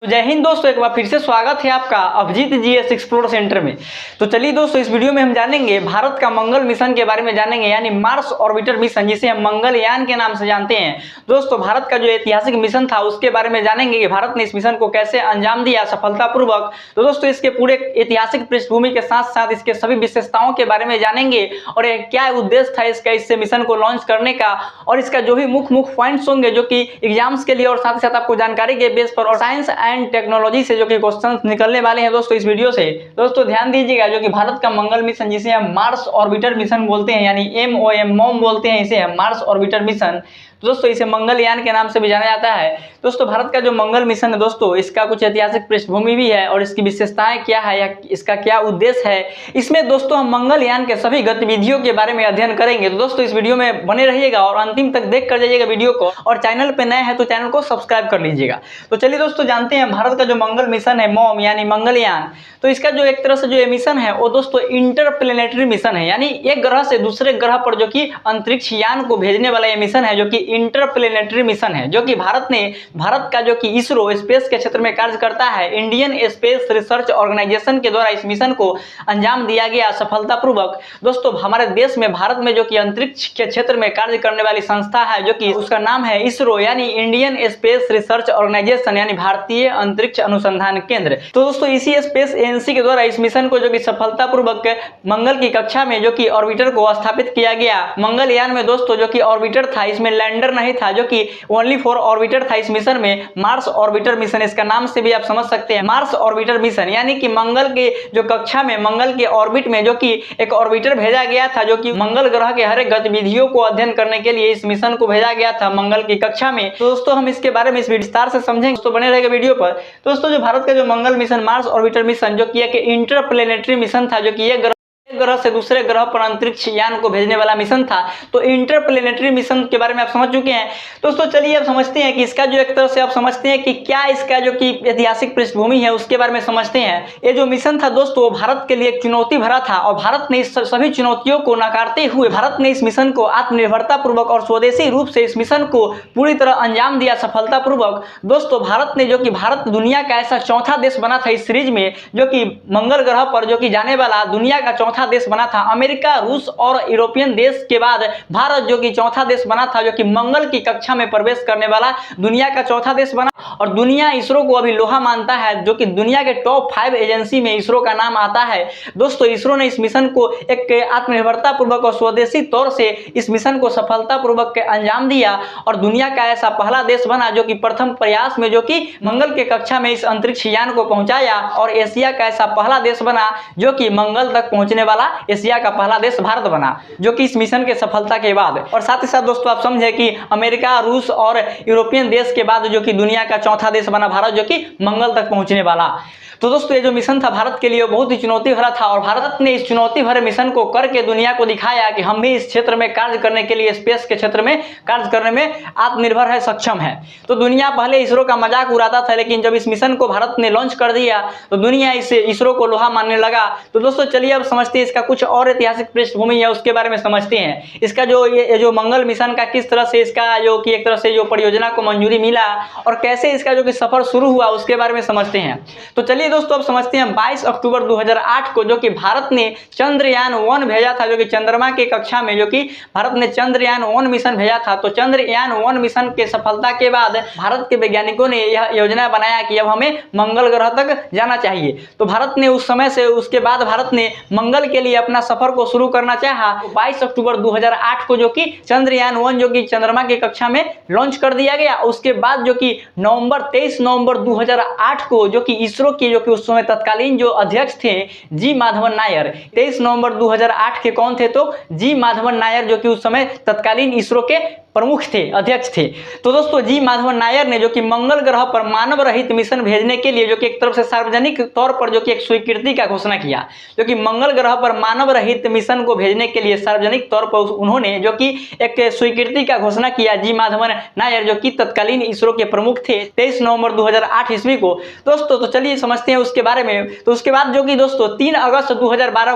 तो जय हिंद दोस्तों, एक बार फिर से स्वागत है आपका अभिजीत जीएस एक्सप्लोर सेंटर में। तो चलिए दोस्तों, इस वीडियो में हम जानेंगे भारत का मंगल मिशन के बारे में जानेंगे, यानी मार्स ऑर्बिटर मिशन, जिसे हम मंगलयान के नाम से जानते हैं। दोस्तों, भारत का जो ऐतिहासिक मिशन था उसके बारे में जानेंगे कि भारत ने इस मिशन को कैसे अंजाम दिया सफलतापूर्वक। तो दोस्तों, इसके पूरे ऐतिहासिक पृष्ठभूमि के साथ साथ इसके सभी विशेषताओं के बारे में जानेंगे और क्या उद्देश्य था इसका इससे मिशन को लॉन्च करने का, और इसका जो भी मुख्य पॉइंट्स होंगे जो कि एग्जाम्स के लिए और साथ ही साथ आपको जानकारी के बेस पर और साइंस एंड टेक्नोलॉजी से जो कि क्वेश्चंस निकलने वाले हैं दोस्तों इस वीडियो से। दोस्तों ध्यान दीजिएगा, जो कि भारत का मंगल मिशन जिसे हम मार्स ऑर्बिटर मिशन बोलते हैं, यानी MOM बोलते हैं इसे, मार्स ऑर्बिटर मिशन। तो दोस्तों, इसे मंगलयान के नाम से भी जाना जाता है। दोस्तों, भारत का जो मंगल मिशन है दोस्तों, इसका कुछ ऐतिहासिक पृष्ठभूमि भी है और इसकी विशेषताएं क्या है या इसका क्या उद्देश्य है, इसमें दोस्तों हम मंगलयान के सभी गतिविधियों के बारे में अध्ययन करेंगे। तो दोस्तों, इस वीडियो में बने रहिएगा और अंतिम तक देख कर जाइएगा वीडियो को, और चैनल पे नए हैं तो चैनल को सब्सक्राइब कर लीजिएगा। तो चलिए दोस्तों, जानते हैं भारत का जो मंगल मिशन है MOM यानी मंगलयान, तो इसका जो एक तरह से जो मिशन है वो दोस्तों इंटरप्लेनेटरी मिशन है, यानी एक ग्रह से दूसरे ग्रह पर जो कि अंतरिक्ष यान को भेजने वाला ये मिशन है, जो कि इंटरप्लेनेटरी मिशन है, जो कि भारत का जो कि इसरो स्पेस के क्षेत्र में कार्य करता है, इंडियन स्पेस रिसर्च ऑर्गेनाइजेशन के द्वारा इस मिशन को अंजाम दिया गया सफलतापूर्वक। दोस्तों, हमारे देश में भारत में जो कि अंतरिक्ष के क्षेत्र में कार्य करने वाली संस्था है, जो कि उसका नाम है इसरो, यानी इंडियन स्पेस रिसर्च ऑर्गेनाइजेशन, यानी भारतीय अंतरिक्ष अनुसंधान केंद्र। तो दोस्तों, इसी स्पेस एजेंसी के द्वारा इस मिशन को जो कि सफलतापूर्वक मंगल की कक्षा में जो कि ऑर्बिटर को स्थापित किया गया। मंगलयान में दोस्तों जो कि ऑर्बिटर था, इसमें लैंडर नहीं था, जो कि ओनली फॉर ऑर्बिटर था इस मिशन में। मार्स ऑर्बिटर मिशन, इसका नाम से भी आप समझ सकते हैं, मार्स ऑर्बिटर मिशन, यानी कि मंगल के जो कक्षा में, मंगल के ऑर्बिट में जो कि एक ऑर्बिटर भेजा गया था, जो कि मंगल ग्रह के हर एक गतिविधियों को अध्ययन करने के लिए इस मिशन को भेजा गया था मंगल की कक्षा में। तो दोस्तों, हम इसके बारे में इस विस्तार से समझेंगे, तो बने रहेगा वीडियो पर। दोस्तों, जो भारत का जो मंगल मिशन मार्स ऑर्बिटर मिशन जो कि एक इंटरप्लेनेटरी मिशन था, जो कि एक ग्रह से दूसरे ग्रह पर अंतरिक्ष यान को भेजने वाला मिशन था। तो इंटरप्लेनेटरी मिशन के बारे में आप समझ चुके हैं। दोस्तों, चलिए अब समझते हैं कि इसका जो एक तरह से आप समझते हैं कि क्या इसका जो कि ऐतिहासिक पृष्ठभूमि है उसके बारे में समझते हैं। ये जो मिशन था दोस्तों, भारत के लिए एक चुनौती भरा था, और भारत ने इस सभी चुनौतियों को नकारते हुए भारत ने इस मिशन को आत्मनिर्भरता पूर्वक और स्वदेशी रूप से इस मिशन को पूरी तरह अंजाम दिया सफलतापूर्वक। दोस्तों, भारत ने जो कि भारत दुनिया का ऐसा चौथा देश बना था इस सीरीज में, जो कि मंगल ग्रह पर जो कि जाने वाला दुनिया का चौथा देश बना था। अमेरिका, रूस और यूरोपियन देश के बाद भारत जो कि चौथा देश बना था, जो कि मंगल की कक्षा में प्रवेश करने वाला दुनिया का चौथा देश बना। और दुनिया इसरो को अभी लोहा मानता है, जो कि दुनिया के टॉप 5 एजेंसी में इसरो का नाम आता है। दोस्तों, इसरो ने इस मिशन को एक आत्मनिर्भरता पूर्वक और स्वदेशी तौर से इस मिशन को सफलतापूर्वक अंजाम दिया, और दुनिया का ऐसा पहला देश बना जो कि प्रथम प्रयास में जो कि मंगल के कक्षा में इस अंतरिक्ष यान को पहुंचाया, और एशिया का ऐसा पहला देश बना जो कि मंगल तक पहुंचने वाला एशिया का पहला देश भारत बना, जो कि इस मिशन के सफलता के बाद। और साथ ही साथ दोस्तों, आप समझे कि अमेरिका, रूस और यूरोपियन देश के बाद जो कि दुनिया का चौथा देश बना भारत, जो कि मंगल तक पहुंचने वाला। तो दोस्तों, ये जो मिशन था भारत के लिए बहुत ही चुनौती भरा था, और भारत ने इस चुनौती भरे मिशन को करके दुनिया को दिखाया कि हम भी इस क्षेत्र में कार्य करने के लिए, स्पेस के क्षेत्र में कार्य करने में आत्मनिर्भर है, सक्षम है। तो दुनिया पहले इसरो का मजाक उड़ाता था, लेकिन जब इस मिशन को भारत ने लॉन्च कर दिया तो दुनिया इस इसरो को लोहा मानने लगा। तो दोस्तों, चलिए अब समझते हैं इसका कुछ और ऐतिहासिक पृष्ठभूमि है उसके बारे में समझते हैं। इसका जो ये जो मंगल मिशन का किस तरह से इसका जो कि एक तरह से जो परियोजना को मंजूरी मिला और कैसे इसका जो कि सफर शुरू हुआ उसके बारे में समझते हैं। तो चलिए दोस्तों, अब समझते हैं 22 अक्टूबर 2008 को जो कि भारत ने चंद्रयान 1 भेजा था, जो कि चंद्रमा की कक्षा में जो कि भारत ने चंद्रयान 1 मिशन भेजा था। तो चंद्रयान 1 मिशन के सफलता के बाद भारत के वैज्ञानिकों ने यह योजना बनाया कि अब हमें मंगल ग्रह तक जाना चाहिए। तो भारत ने उस समय से उसके बाद भारत ने मंगल के लिए अपना सफर को शुरू करना चाहा। 22 अक्टूबर 2008 को जो कि चंद्रयान 1 जो कि चंद्रमा की कक्षा में लॉन्च कर दिया गया। उसके बाद जो कि 23 नवंबर 2008 को जो कि इसरो की जो कि उस समय तत्कालीन जो अध्यक्ष थे जी माधवन नायर, 23 नवंबर 2008 के कौन थे? तो जी माधवन नायर, जो कि उस समय तत्कालीन इसरो के प्रमुख थे, अध्यक्ष थे। तो दोस्तों, जी माधवन नायर ने जो कि मंगल ग्रह पर मानव रहित मिशन भेजने के लिए जो कि एक तरफ से सार्वजनिक तौर पर जो कि एक स्वीकृति का घोषणा किया, जो कि मंगल ग्रह पर मानव रहित मिशन को भेजने के लिए सार्वजनिक तौर पर उन्होंने जो कि एक स्वीकृति का घोषणा किया, जी माधवन नायर, जो कि तत्कालीन इसरो के प्रमुख थे, 23 नवंबर 2008 ईस्वी को। दोस्तों, तो चलिए समझते हैं उसके बारे में। तो उसके बाद जो कि दोस्तों 3 अगस्त 2012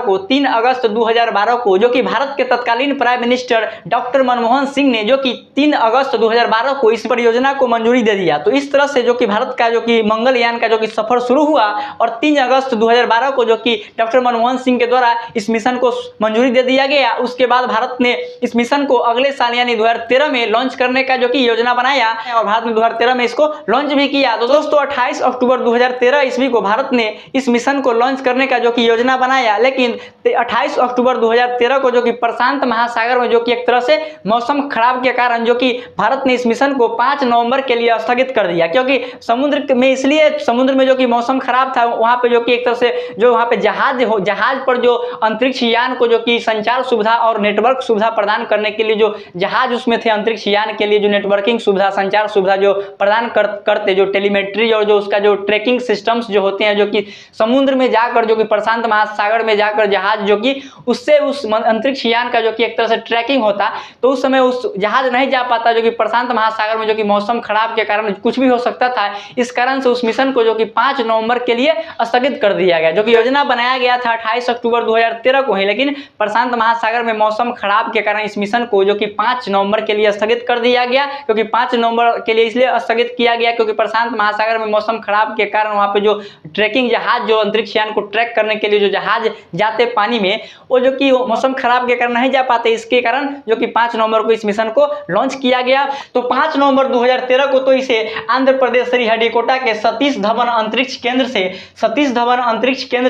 को जो कि भारत के तत्कालीन prime minister doctor Manmohan Singh ने जो कि कि 3 अगस्त 2012 को इस परियोजना को मंजूरी दे दिया। तो इस तरह से जो कि भारत का जो कि मंगलयान का जो कि सफर शुरू हुआ और 3 अगस्त 2012 को जो कि डॉक्टर मनमोहन सिंह के द्वारा इस मिशन को मंजूरी दे दिया गया। उसके बाद भारत ने इस मिशन को अगले साल यानी 2013 में लॉन्च करने का जो कि योजना बनाया और भारत ने 2013 में इसको लॉन्च भी किया। तो दोस्तों 28 अक्टूबर 2013 ईस्वी को भारत ने इस मिशन को लॉन्च करने का जो कि योजना बनाया, लेकिन 28 अक्टूबर 2013 को जो कि प्रशांत महासागर में जो कि एक तरह से मौसम खराब के कारण जो कि भारत ने इस मिशन को 5 नवंबर के लिए स्थगित कर दिया, क्योंकि समुद्र में इसलिए समुद्र में जो कि मौसम खराब था वहां पे जो कि एक तरह से जो वहां पे जहाज पर जो अंतरिक्ष यान को जो कि संचार सुविधा और नेटवर्क सुविधा प्रदान करने के लिए जो जहाज उसमें थे अंतरिक्ष यान के लिए जो नेटवर्किंग सुविधा संचार सुविधा जो प्रदान करते जो टेलीमेट्री और जो उसका जो ट्रैकिंग सिस्टम्स जो होते हैं जो कि समुद्र में जाकर जो कि प्रशांत महासागर में जाकर जहाज जो कि उससे उस अंतरिक्ष यान का जो कि एक तरह से ट्रैकिंग होता, तो उस समय उस जहाज नहीं जा पाता जो कि प्रशांत महासागर में जो कि मौसम खराब के कारण कुछ भी हो सकता था। इस कारण से उस मिशन को जो कि 5 नवंबर के लिए स्थगित कर दिया गया। जो कि योजना बनाया गया था 28 अक्टूबर 2013 को ही, लेकिन प्रशांत महासागर में मौसम खराब के कारण इस मिशन को जो कि 5 नवंबर के लिए स्थगित कर दिया गया। क्योंकि 5 नवंबर के लिए इसलिए स्थगित किया गया क्योंकि प्रशांत महासागर में मौसम खराब के कारण वहां पे जो ट्रैकिंग जहाज जो अंतरिक्ष यान को ट्रैक करने के लिए जो जहाज जाते पानी में वो जो कि मौसम खराब के कारण नहीं जा पाते, इसके कारण जो कि 5 नवंबर को इस मिशन को लॉन्च किया गया। तो 5 नवंबर 2013 को तो इसे आंध्र प्रदेश श्रीहरिकोटा के सतीश धवन अंतरिक्ष केंद्र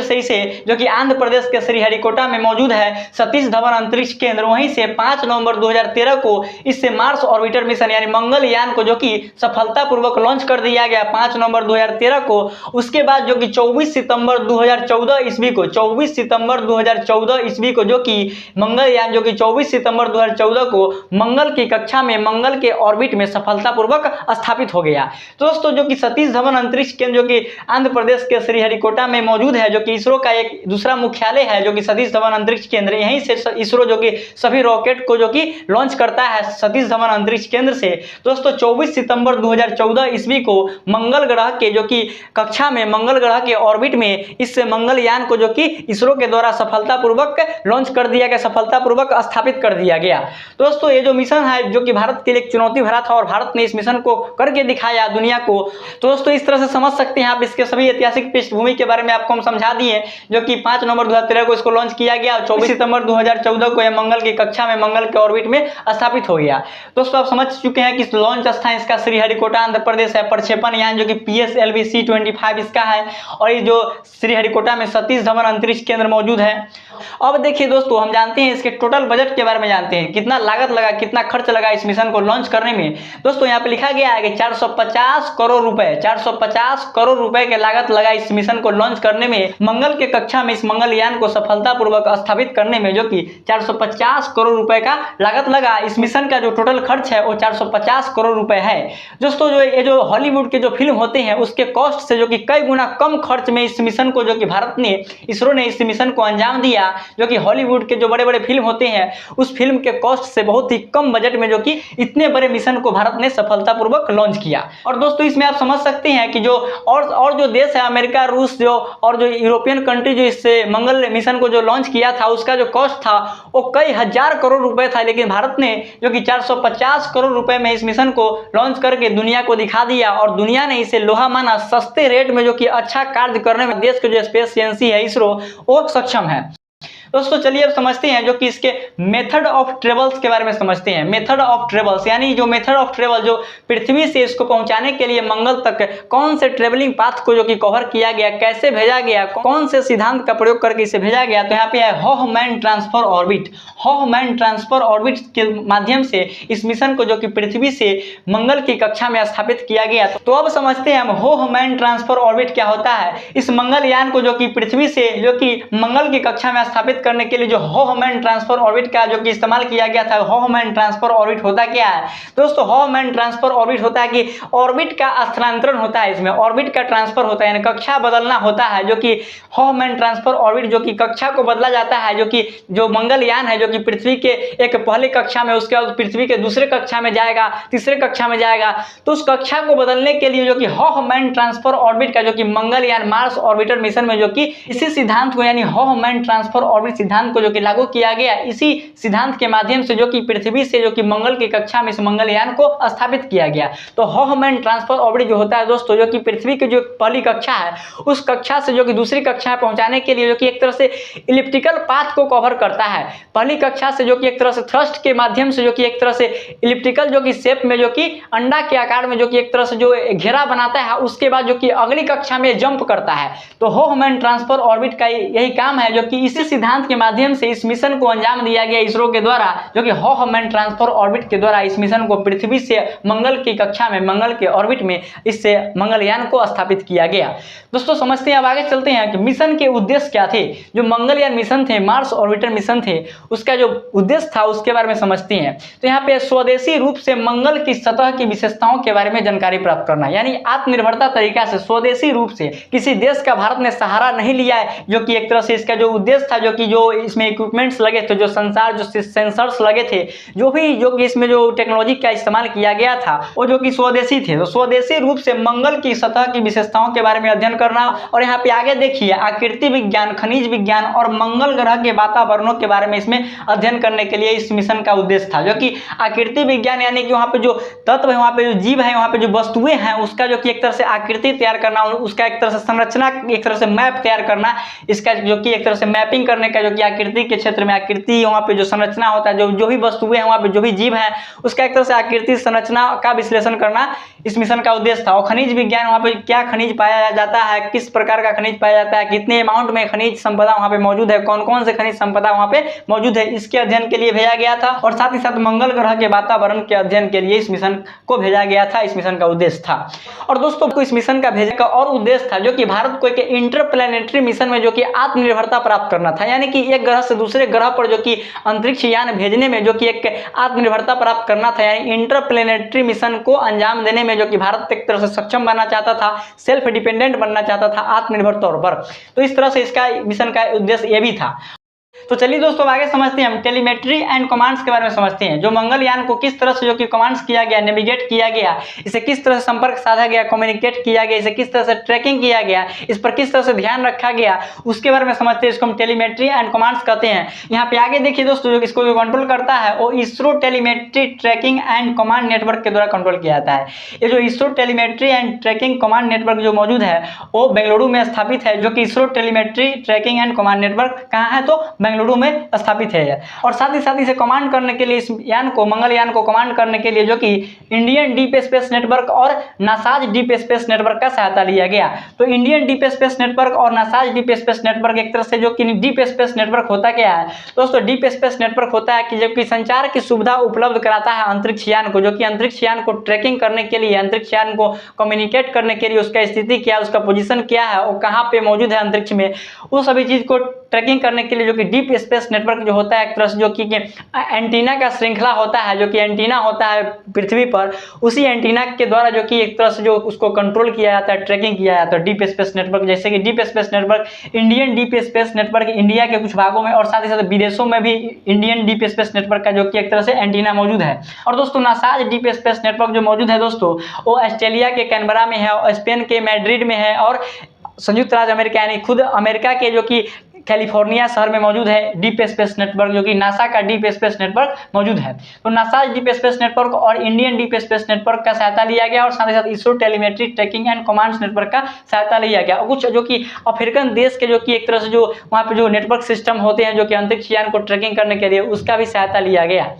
से इसे जो कि आंध्र प्रदेश के श्रीहरिकोटा में मौजूद है सतीश धवन अंतरिक्ष केंद्र, वहीं से 5 नवंबर 2013 को इससे मार्स ऑर्बिटर मिशन यानी मंगलयान को जो कि सफलतापूर्वक लॉन्च कर दिया गया 5 नवंबर 2013 को। उसके बाद जो कि 24 सितंबर 2014 ईस्वी को जो कि मंगलयान जो कि 24 सितंबर 2014 को मंगल की कक्षा में मंगल के ऑर्बिट में सफलतापूर्वक स्थापित हो गया। तो दोस्तों जो कि सतीश धवन अंतरिक्ष केंद्र जो कि आंध्र प्रदेश के श्रीहरिकोटा में मौजूद है, जो कि इसरो का एक दूसरा मुख्यालय है जो कि सतीश धवन अंतरिक्ष केंद्र, यहीं से इसरो जो कि सभी रॉकेट को जो कि लॉन्च करता है सतीश धवन अंतरिक्ष केंद्र से। दोस्तों 24 सितंबर 2014 ईस्वी को मंगल ग्रह के जो कि कक्षा में मंगल ग्रह के ऑर्बिट में इस मंगलयान को जो कि इसरो के द्वारा सफलतापूर्वक लॉन्च कर दिया गया, सफलतापूर्वक स्थापित कर दिया गया। दोस्तों ये जो मिशन है जो कि भारत के लिए एक चुनौती भरा था और भारत ने इस मिशन को करके दिखाया दुनिया को। तो दोस्तों इस तरह से समझ सकते हैं आप, इसके सभी ऐतिहासिक पृष्ठभूमि के बारे में आपको हम समझा दिए, जो कि 5 नवंबर 2013 को इसको लॉन्च किया गया और 24 सितंबर 2014 को यह मंगल की कक्षा में मंगल के ऑर्बिट में स्थापित हो गया। दोस्तों आप समझ चुके हैं कि लॉन्च स्थान इसका श्रीहरिकोटा आंध्र प्रदेश है। प्रक्षेपण यान जो कि PSLV C-25 इसका है और ये जो श्रीहरिकोटा में सतीश धवन अंतरिक्ष केंद्र मौजूद है। अब देखिए दोस्तों हम जानते हैं इसके टोटल बजट के बारे में जानते हैं, कितना लागत लगा, कितना खर्च लगा इस मिशन को लॉन्च करने में। दोस्तों यहाँ पे लिखा गया है कि 450 करोड़ रुपए के लागत लगा इस मिशन को लॉन्च करने में, मंगल के कक्षा में इस मंगलयान को सफलतापूर्वक स्थापित करने में जो कि 450 करोड़ रुपए का लागत लगा। इस मिशन का जो टोटल खर्च है वो 450 करोड़ रुपए है। दोस्तों जो ये जो हॉलीवुड के जो फिल्म होते हैं उसके कॉस्ट से जो कि कई गुना कम खर्च में इस मिशन को जो कि भारत ने इसरो ने इस मिशन को अंजाम दिया। जो कि हॉलीवुड के जो बड़े बड़े फिल्म होते हैं उस फिल्म के कॉस्ट से बहुत ही कम बजट में जो कि इतने बड़े मिशन को भारत ने सफलतापूर्वक लॉन्च किया। और दोस्तों इसमें आप समझ सकते हैं कि जो और जो देश है अमेरिका, रूस जो और जो यूरोपियन कंट्री जो इससे मंगल मिशन को जो लॉन्च किया था उसका जो कॉस्ट था वो कई हजार करोड़ रुपए था, लेकिन भारत ने जो कि 450 करोड़ रुपए में इस मिशन को लॉन्च करके दुनिया को दिखा दिया और दुनिया ने इसे लोहा माना, सस्ते रेट में जो कि अच्छा कार्य करने में देश के जो स्पेस एजेंसी है इसरो वो सक्षम है। दोस्तों चलिए अब समझते हैं जो कि इसके मेथड ऑफ ट्रेवल्स के बारे में समझते हैं। मेथड ऑफ ट्रेवल्स यानी जो मेथड ऑफ ट्रेवल जो पृथ्वी से इसको पहुंचाने के लिए मंगल तक कौन से ट्रेवलिंग पाथ को जो कि कवर किया गया, कैसे भेजा गया, कौन से सिद्धांत का प्रयोग करके इसे भेजा गया। तो यहाँ पे है Hohmann transfer orbit. Hohmann transfer orbit के माध्यम से इस मिशन को जो कि पृथ्वी से मंगल की कक्षा में स्थापित किया गया। तो अब समझते हैं हम हॉफमैन ट्रांसफर ऑर्बिट क्या होता है। इस मंगलयान को जो कि पृथ्वी से जो कि मंगल की कक्षा में स्थापित करने के लिए जो हॉफमैन ट्रांसफर ऑर्बिट का जो कि इस्तेमाल किया गया था। हॉफमैन ट्रांसफर ऑर्बिट होता क्या है दोस्तों? हॉफमैन ट्रांसफर ऑर्बिट होता है कि ऑर्बिट का स्थानांतरण होता है, इसमें ऑर्बिट का ट्रांसफर होता है, यानी कक्षा बदलना होता है। जो कि हॉफमैन ट्रांसफर ऑर्बिट जो कि कक्षा को बदला जाता है, जो कि जो मंगलयान है जो कि पृथ्वी के एक पहले कक्षा में, उसके बाद पृथ्वी के दूसरे कक्षा में जाएगा, तीसरे कक्षा में जाएगा। तो उस कक्षा को बदलने के लिए जो कि हॉफमैन ट्रांसफर ऑर्बिट का जो कि मंगलयान मार्स ऑर्बिटर मिशन में जो कि इसी सिद्धांत को यानी हॉफमैन ट्रांसफर ऑर्बिट ऑर्बिट सिद्धांत को जो कि लागू किया गया। इसी सिद्धांत के माध्यम से जो कि पृथ्वी से जो कि मंगल की कक्षा में इस मंगलयान को स्थापित किया गया। तो हॉफमैन ट्रांसफर ऑर्बिट जो होता है दोस्तों, जो कि पृथ्वी की जो पहली कक्षा है उस कक्षा से जो कि दूसरी कक्षा में पहुंचाने के लिए जो कि एक तरह से इलिप्टिकल पाथ को कवर करता है। पहली कक्षा से जो कि एक तरह से थ्रस्ट के माध्यम से जो कि एक तरह से इलिप्टिकल जो कि शेप में जो कि अंडा के आकार में जो कि एक तरह से जो घेरा बनाता है, उसके बाद जो कि अगली कक्षा में जंप करता है। तो हॉफमैन ट्रांसफर ऑर्बिट का यही काम है, जो कि इसी सिद्धांत के माध्यम से इस मिशन को अंजाम दिया गया इसरो के द्वारा, जो कि हॉफमैन ट्रांसफर ऑर्बिट के द्वारा इस मिशन को पृथ्वी से मंगल की कक्षा में, मंगल के ऑर्बिट में इससे मंगलयान को स्थापित किया गया। दोस्तों समझते हैं, अब आगे चलते हैं कि मिशन के उद्देश्य क्या थे। जो मंगलयान मिशन थे, मार्स ऑर्बिटर मिशन थे, उसका जो उद्देश्य था उसके बारे में समझते हैं। तो यहाँ पे स्वदेशी रूप से मंगल की सतह की विशेषताओं के बारे में जानकारी प्राप्त करना, यानी आत्मनिर्भरता तरीका से स्वदेशी रूप से किसी देश का भारत ने सहारा नहीं लिया है, जो कि एक तरह से इसका जो उद्देश्य था, जो कि जो इसमें इक्विपमेंट्स लगे थे, जो संसार जो सेंसर्स लगे थे, जो कि इसमें जो टेक्नोलॉजी का इस्तेमाल किया गया था वो जो कि स्वदेशी थे। तो स्वदेशी रूप से मंगल की सतह की विशेषताओं के बारे में अध्ययन करना। और यहाँ पे आगे देखिए आकृति विज्ञान, खनिज विज्ञान और मंगल ग्रह के वातावरणों के बारे में इसमें अध्ययन करने के लिए इस मिशन का उद्देश्य था। जो कि आकृति विज्ञान यानी कि वहाँ पे जो तत्व है, वहाँ पे जो जीव है, वहाँ पे जो वस्तुएं हैं, उसका जो कि एक तरह से आकृति तैयार करना, उसका एक तरह से संरचना, एक तरह से मैप तैयार करना, इसका जो कि एक तरह से मैपिंग करने का, जो कि आकृति के क्षेत्र में आकृति, वहाँ पे जो संरचना होता है, जो भी वस्तुएं हैं, वहाँ पे जो भी जीव है, उसका एक तरह से आकृति संरचना का विश्लेषण करना इस मिशन का उद्देश्य था। और खनिज विज्ञान, वहाँ पे क्या खनिज पाया जाता है, किस प्रकार का खनिज पाया जाता है, कितने अमाउंट में खनिज संपदा वहाँ पे मौजूद है, कौन कौन से खनिज संपदा वहाँ पे मौजूद है, इसके अध्ययन के लिए भेजा गया था। और साथ ही साथ मंगल ग्रह के वातावरण के अध्ययन के लिए इस मिशन को भेजा गया था, इस मिशन का उद्देश्य था। और दोस्तों इस मिशन का भेजने का और उद्देश्य था, जो कि भारत को एक इंटरप्लैनेटरी मिशन में जो कि आत्मनिर्भरता प्राप्त करना था, यानी कि एक ग्रह से दूसरे ग्रह पर जो कि अंतरिक्ष यान भेजने में जो कि एक आत्मनिर्भरता प्राप्त करना था, यानी इंटरप्लैनेटरी मिशन को अंजाम देने में जो कि भारत एक तरह से सक्षम बनना चाहता था, सेल्फ डिपेंडेंट बनना चाहता था आत्मनिर्भर तौर पर। तो इस तरह से इसका मिशन का उद्देश्य ये भी था। तो चलिए दोस्तों आगे समझते हैं, हम टेलीमेट्री एंड कमांड्स के बारे में समझते हैं। जो मंगलयान को किस तरह से जो कि कमांड्स किया गया, नेविगेट किया गया, इसे किस तरह से संपर्क साधा गया, कम्युनिकेट किया गया, इसे किस तरह से ट्रैकिंग किया गया, इस पर किस तरह से ध्यान रखा गया, उसके बारे में समझते हैं। इसको हम टेलीमेट्री एंड कमांड्स कहते हैं। यहाँ पे आगे देखिए दोस्तों, जो इसको जो कंट्रोल करता है वो ISRO telemetry tracking and command network के द्वारा कंट्रोल किया जाता है। ये जो ISRO telemetry and tracking command network जो मौजूद है वो बेंगलुरु में स्थापित है। जो कि ISRO telemetry tracking and command network कहाँ है, तो बेंगलुरु में स्थापित है। और साथ ही साथ इसे कमांड करने के लिए, इस यान को, मंगलयान को कमांड करने के लिए जो कि इंडियन डीप स्पेस नेटवर्क और नासाज डीप स्पेस नेटवर्क का सहायता लिया गया। तो इंडियन डीप स्पेस नेटवर्क और नासाज डीप स्पेस नेटवर्क एक तरह से जो कि डीप स्पेस नेटवर्क होता क्या है दोस्तों, डीप स्पेस नेटवर्क होता है कि जो कि संचार की सुविधा उपलब्ध कराता है अंतरिक्ष यान को, जो कि अंतरिक्ष यान को ट्रैकिंग करने के लिए, अंतरिक्ष यान को कम्युनिकेट करने के लिए, उसका स्थिति क्या है, उसका पोजीशन क्या है, वो कहाँ पे मौजूद है अंतरिक्ष में, वो सभी चीज को ट्रैकिंग करने के लिए जो कि डीप स्पेस नेटवर्क जो होता है एक तरह से जो कि एंटीना का श्रृंखला होता है, जो कि एंटीना होता है पृथ्वी पर, उसी एंटीना के द्वारा जो कि एक तरह से जो उसको कंट्रोल किया जाता है, ट्रैकिंग किया जाता है डीप स्पेस नेटवर्क। जैसे कि deep space network, Indian deep space network India के कुछ भागों में और साथ ही साथ विदेशों में भी इंडियन डीप स्पेस नेटवर्क का जो कि एक तरह से एंटीना मौजूद है। और दोस्तों नासाज डीप स्पेस नेटवर्क जो मौजूद है दोस्तों, वो ऑस्ट्रेलिया के कैनबरा में है, स्पेन के मैड्रिड में है और संयुक्त राज्य अमेरिका यानी खुद अमेरिका के जो कि कैलिफोर्निया शहर में मौजूद है डीप स्पेस नेटवर्क, जो कि नासा का डीप स्पेस नेटवर्क मौजूद है। तो नासा डीप स्पेस नेटवर्क और इंडियन डीप स्पेस नेटवर्क का सहायता लिया गया और साथ ही साथ ISRO telemetry tracking and commands network का सहायता लिया गया। और कुछ जो कि अफ्रीकन देश के जो कि एक तरह से जो वहाँ पे जो नेटवर्क सिस्टम होते हैं जो कि अंतरिक्ष यान को ट्रैकिंग करने के लिए, उसका भी सहायता लिया गया।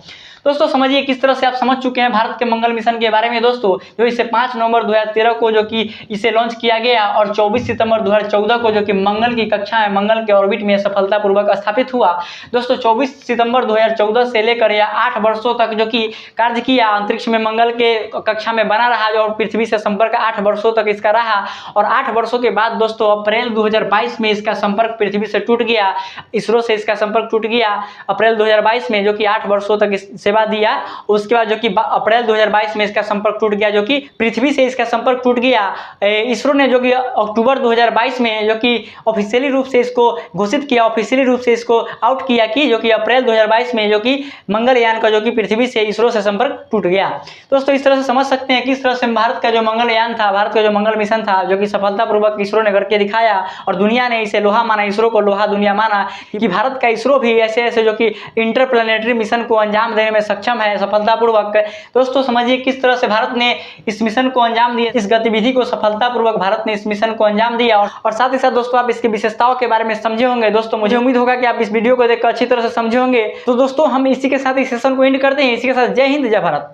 दोस्तों समझिए किस तरह से आप समझ चुके हैं भारत के मंगल मिशन के बारे में दोस्तों, जो इसे 5 नवंबर 2013 को जो कि इसे लॉन्च किया गया और 24 सितंबर 2014 को जो कि मंगल की कक्षा में, मंगल के ऑर्बिट में सफलतापूर्वक स्थापित हुआ। दोस्तों 24 सितंबर 2014 से लेकर यह 8 वर्षों तक जो कि कार्य किया, अंतरिक्ष में मंगल के कक्षा में बना रहा और पृथ्वी से संपर्क 8 वर्षों तक इसका रहा। और 8 वर्षों के बाद दोस्तों अप्रैल 2022 में इसका संपर्क पृथ्वी से टूट गया, इसरो से इसका संपर्क टूट गया अप्रैल 2022 में, जो कि 8 वर्षों तक इससे सेवा दिया। उसके बाद जो कि अप्रैल 2022 में इसका संपर्क टूट गया, जो कि पृथ्वी से इसका संपर्क टूट गया। इसरो ने जो कि अक्टूबर 2022 में जो कि ऑफिशियली रूप से इसको घोषित किया, ऑफिशियली रूप से इसको आउट किया कि जो कि अप्रैल 2022 में जो कि मंगलयान का जो कि पृथ्वी से इसरो से संपर्क टूट गया। दोस्तों इस तरह से समझ सकते हैं किस तरह से भारत का जो मंगलयान था, भारत का जो मंगल मिशन था, जो कि सफलतापूर्वक इसरो ने करके दिखाया और दुनिया ने इसे लोहा माना, इसरो को लोहा दुनिया माना कि भारत का इसरो भी ऐसे ऐसे जो कि इंटरप्लैनेटरी मिशन को अंजाम देने में सक्षम है सफलतापूर्वक। दोस्तों समझिए किस तरह से भारत ने इस मिशन को अंजाम दिया, इस गतिविधि को सफलतापूर्वक भारत ने इस मिशन को अंजाम दिया। और साथ ही साथ दोस्तों आप इसकी विशेषताओं के बारे में समझे होंगे। दोस्तों मुझे उम्मीद होगा कि आप इस वीडियो को देखकर अच्छी तरह से समझे होंगे। तो दोस्तों हम इसी के साथ इस सेशन को एंड करते हैं। इसी के साथ जय हिंद, जय भारत।